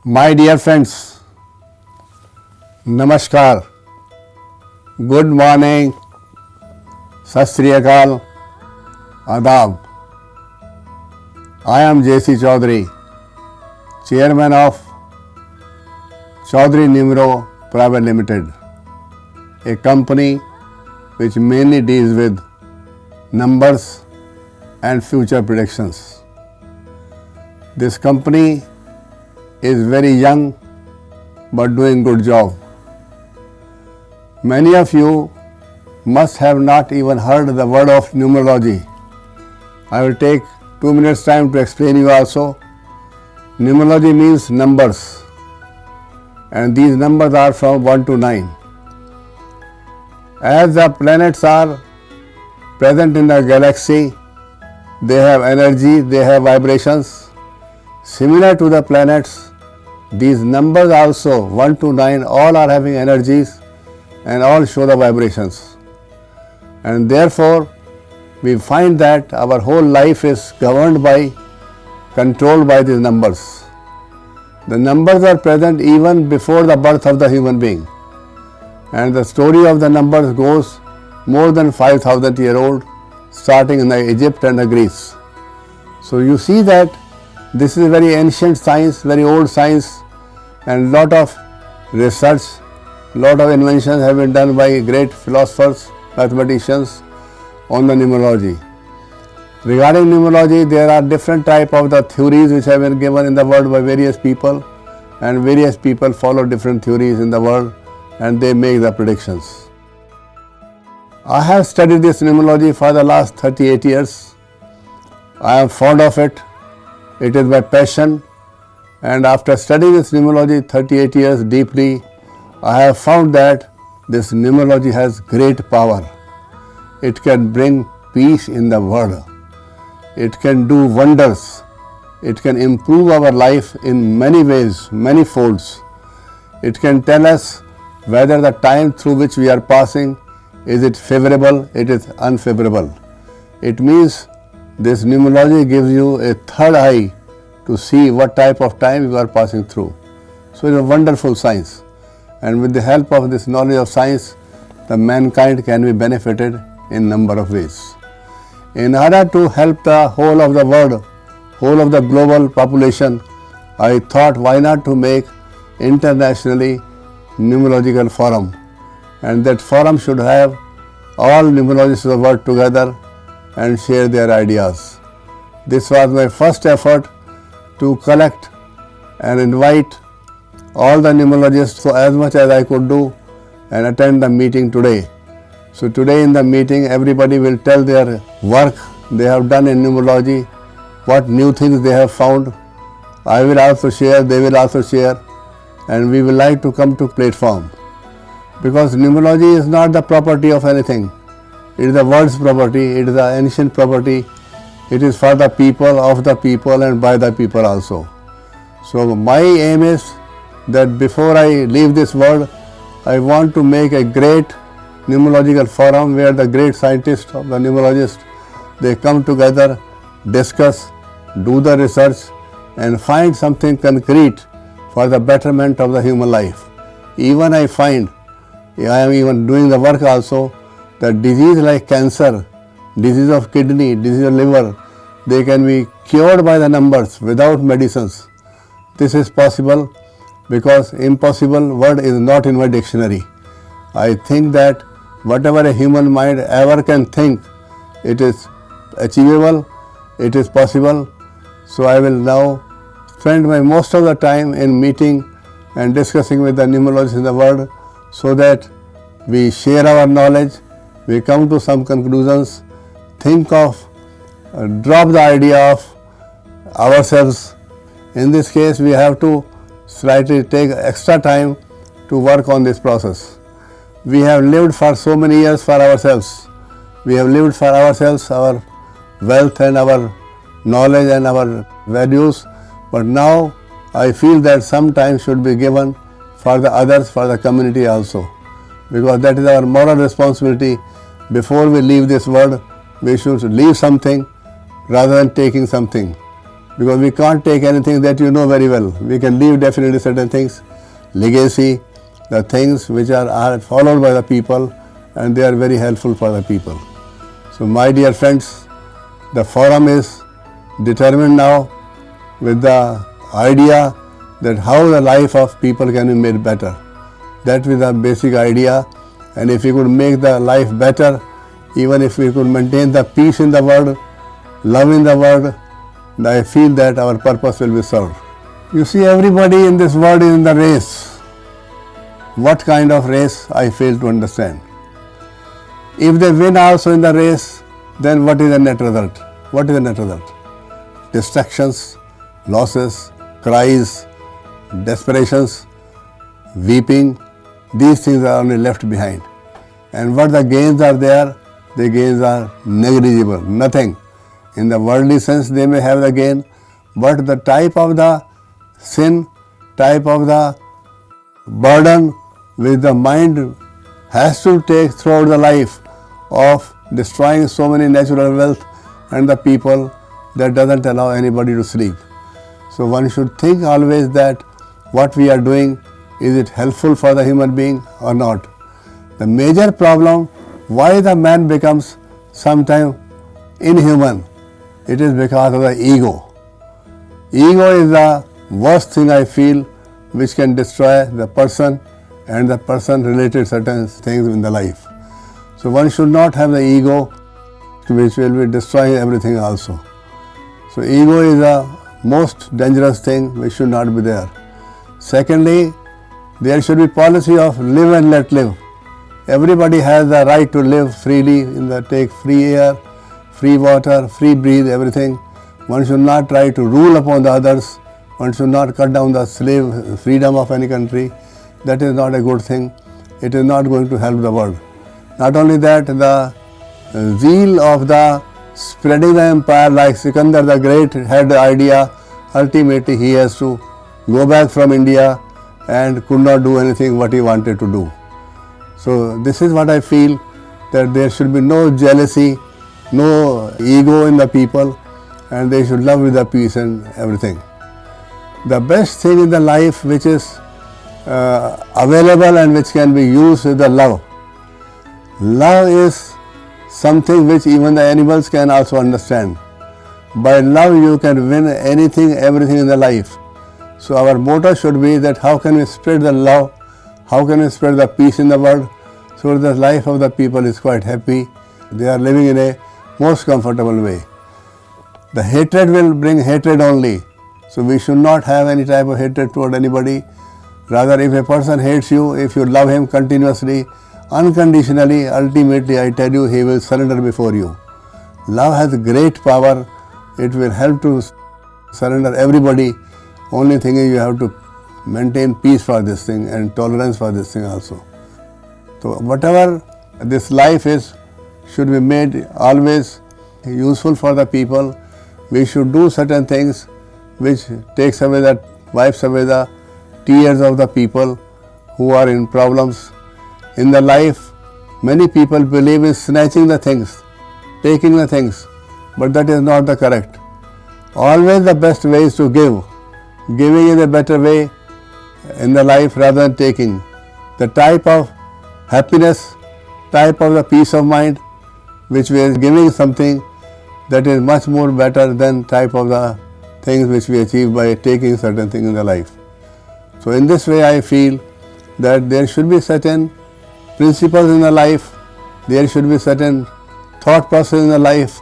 My dear friends, Namaskar, Good morning, Sat Sri Akal, Adab. I am JC Chaudhry, Chairman of Chaudhry Nummero Pvt Limited, a company which mainly deals with numbers and future predictions. This company is very young but doing good job. Many of you must have not even heard the word of numerology. I will take 2 minutes time to explain you also. Numerology means numbers, and these numbers are from 1 to 9. As the planets are present in the galaxy, they have energy, they have vibrations. Similar to the planets, these numbers also 1 to 9 all are having energies and all show the vibrations. And therefore, we find that our whole life is governed by, controlled by these numbers. The numbers are present even before the birth of the human being. And the story of the numbers goes more than 5,000 years old, starting in the Egypt and the Greece. So you see that this is a very ancient science, very old science, and lot of research, lot of inventions have been done by great philosophers, mathematicians on the numerology. Regarding numerology, there are different type of the theories which have been given in the world by various people, and various people follow different theories in the world and they make the predictions. I have studied this numerology for the last 38 years. I am fond of it. It is my passion. And after studying this numerology 38 years deeply, I have found that this numerology has great power. It can bring peace in the world. It can do wonders. It can improve our life in many ways, many folds. It can tell us whether the time through which we are passing, is it favorable, it is unfavorable. It means this numerology gives you a third eye to see what type of time you are passing through. So it's a wonderful science, and with the help of this knowledge of science, the mankind can be benefited in number of ways. In order to help the whole of the world, whole of the global population, I thought why not to make internationally numerological forum, and that forum should have all numerologists of the world together and share their ideas. This was my first effort to collect and invite all the numerologists so as much as I could do and attend the meeting today. So today in the meeting everybody will tell their work they have done in numerology, what new things they have found. I will also share, they will also share, and we will like to come to platform. Because numerology is not the property of anything. It is the world's property, it is the ancient property. It is for the people, of the people, and by the people also. So my aim is that before I leave this world, I want to make a great numerological forum where the great scientists of the numerologists, they come together, discuss, do the research, and find something concrete for the betterment of the human life. Even I find, I am even doing the work also, that disease like cancer, disease of kidney, disease of liver, they can be cured by the numbers without medicines. This is possible because impossible word is not in my dictionary. I think that whatever a human mind ever can think, it is achievable, it is possible. So I will now spend my most of the time in meeting and discussing with the numerologists in the world so that we share our knowledge, we come to some conclusions, think of, drop the idea of ourselves. In this case, we have to slightly take extra time to work on this process. We have lived for so many years for ourselves. We have lived for ourselves, our wealth and our knowledge and our values, but now I feel that some time should be given for the others, for the community also, because that is our moral responsibility. Before we leave this world, we should leave something rather than taking something. because we can't take anything that you know very well. We can leave definitely certain things, legacy, the things which are followed by the people, and they are very helpful for the people. So my dear friends, the forum is determined now with the idea that how the life of people can be made better. That is the basic idea, and if we could make the life better, even if we could maintain the peace in the world, love in the world, I feel that our purpose will be served. You see, everybody in this world is in the race. What kind of race, I fail to understand. If they win also in the race, then what is the net result? What is the net result? Distractions, losses, cries, desperations, weeping, these things are only left behind. And what the gains are there, the gains are negligible, nothing. In the worldly sense they may have the gain, but the type of the sin, type of the burden which the mind has to take throughout the life of destroying so many natural wealth and the people, that doesn't allow anybody to sleep. So one should think always that what we are doing, is it helpful for the human being or not? The major problem why the man becomes sometimes inhuman, it is because of the ego. Ego is the worst thing I feel which can destroy the person and the person related certain things in the life. So one should not have the ego which will be destroying everything also. So ego is the most dangerous thing which should not be there. Secondly, there should be policy of live and let live. Everybody has the right to live freely, take free air, free water, free breathe, everything. One should not try to rule upon the others. One should not cut down the slave freedom of any country. That is not a good thing. It is not going to help the world. Not only that, the zeal of the spreading the empire, like Sikandar the Great had the idea, ultimately he has to go back from India and could not do anything what he wanted to do. So this is what I feel, that there should be no jealousy, no ego in the people, and they should love with the peace and everything. The best thing in the life which is available and which can be used is the love. Love is something which even the animals can also understand. By love you can win anything, everything in the life. So our motto should be that how can we spread the love, how can we spread the peace in the world, so the life of the people is quite happy. They are living in a most comfortable way. The hatred will bring hatred only. So we should not have any type of hatred toward anybody. Rather, if a person hates you, if you love him continuously, unconditionally, ultimately I tell you, he will surrender before you. Love has great power. It will help to surrender everybody. Only thing is you have to maintain peace for this thing and tolerance for this thing also. So whatever this life is should be made always useful for the people. We should do certain things which wipes away the tears of the people who are in problems. In the life, many people believe in snatching the things, taking the things, but that is not the correct. Always the best way is to give. Giving is a better way in the life rather than taking. The type of happiness, type of the peace of mind which we are giving something, that is much more better than type of the things which we achieve by taking certain things in the life. So in this way I feel that there should be certain principles in the life, there should be certain thought process in the life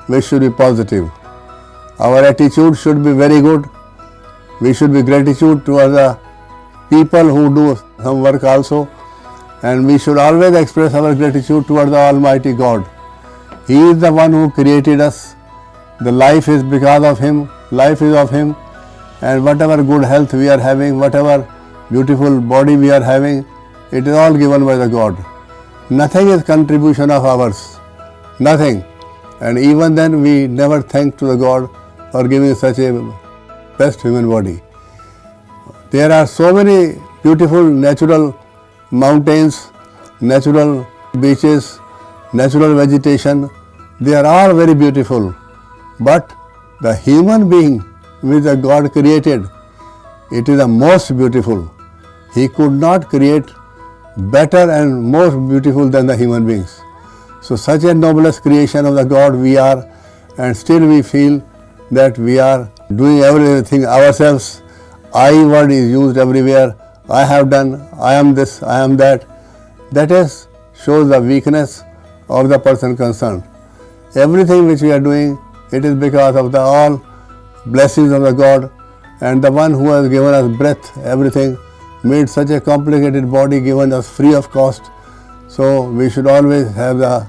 which should be positive. Our attitude should be very good. We should be gratitude towards the people who do some work also, and we should always express our gratitude towards the Almighty God. He is the one who created us. The life is because of Him, life is of Him, and whatever good health we are having, whatever beautiful body we are having, it is all given by the God. Nothing is contribution of ours, nothing. And even then we never thank to the God for giving such a best human body. There are so many beautiful natural mountains, natural beaches, natural vegetation. They are all very beautiful. But the human being which the God created, it is the most beautiful. He could not create better and more beautiful than the human beings. So such a noblest creation of the God we are, and still we feel that we are doing everything ourselves. I word is used everywhere. I have done, I am this, I am that. That shows the weakness of the person concerned. Everything which we are doing, it is because of the all blessings of the God, and the one who has given us breath, everything, made such a complicated body, given us free of cost. So we should always have the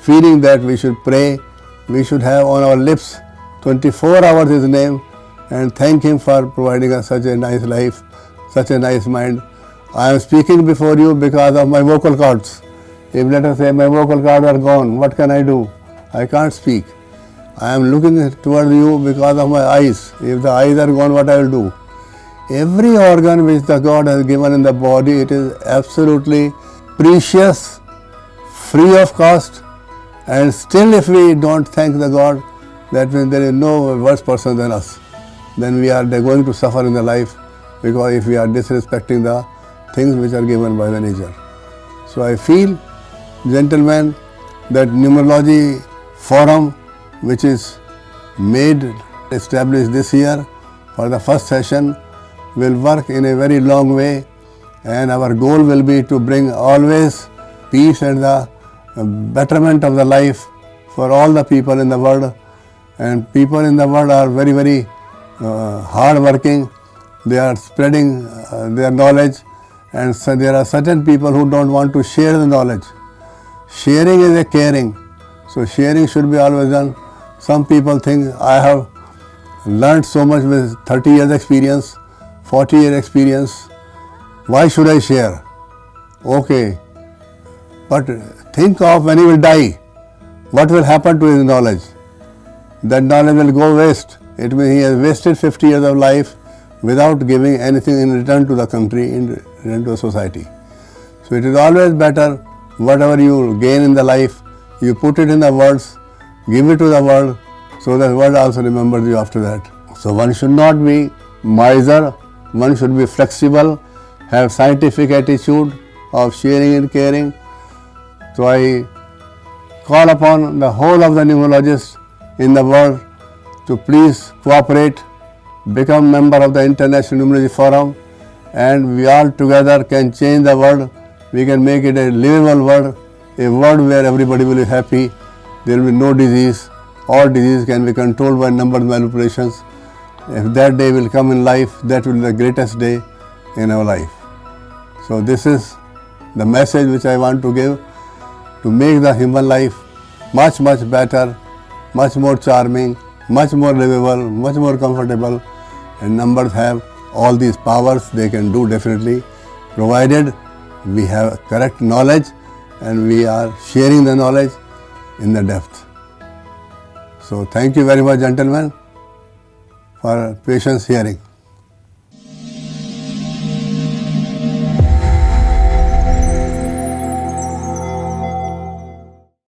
feeling that we should pray, we should have on our lips 24 hours His name, and thank Him for providing us such a nice life, such a nice mind. I am speaking before you because of my vocal cords. If let us say my vocal cords are gone, what can I do? I can't speak. I am looking toward you because of my eyes. If the eyes are gone, what I will do? Every organ which the God has given in the body, it is absolutely precious, free of cost, and still if we don't thank the God, that means there is no worse person than us. Then we are going to suffer in the life, because if we are disrespecting the things which are given by the nature. So I feel, gentlemen, that Numerology Forum, which is established this year for the first session, will work in a very long way, and our goal will be to bring always peace and the betterment of the life for all the people in the world. And people in the world are very, very hard working. They are spreading their knowledge, and so there are certain people who don't want to share the knowledge. Sharing is a caring, so sharing should be always done. Some people think, I have learned so much with 30 years experience, 40 years experience, why should I share? Okay, but think of when he will die, what will happen to his knowledge? That knowledge will go waste. It means he has wasted 50 years of life without giving anything in return to the country, in return to the society. So it is always better, whatever you gain in the life, you put it in the words, give it to the world, so that the world also remembers you after that. So one should not be miser, one should be flexible, have scientific attitude of sharing and caring. So I call upon the whole of the numerologists in the world to please cooperate, become member of the International Numerology Forum, and we all together can change the world. We can make it a livable world, a world where everybody will be happy. There will be no disease. All disease can be controlled by number manipulations. If that day will come in life, that will be the greatest day in our life. So this is the message which I want to give, to make the human life much, much better, much more charming, much more livable, much more comfortable. And numbers have all these powers. They can do definitely, provided we have correct knowledge and we are sharing the knowledge in the depth. So thank you very much, gentlemen, for patience hearing.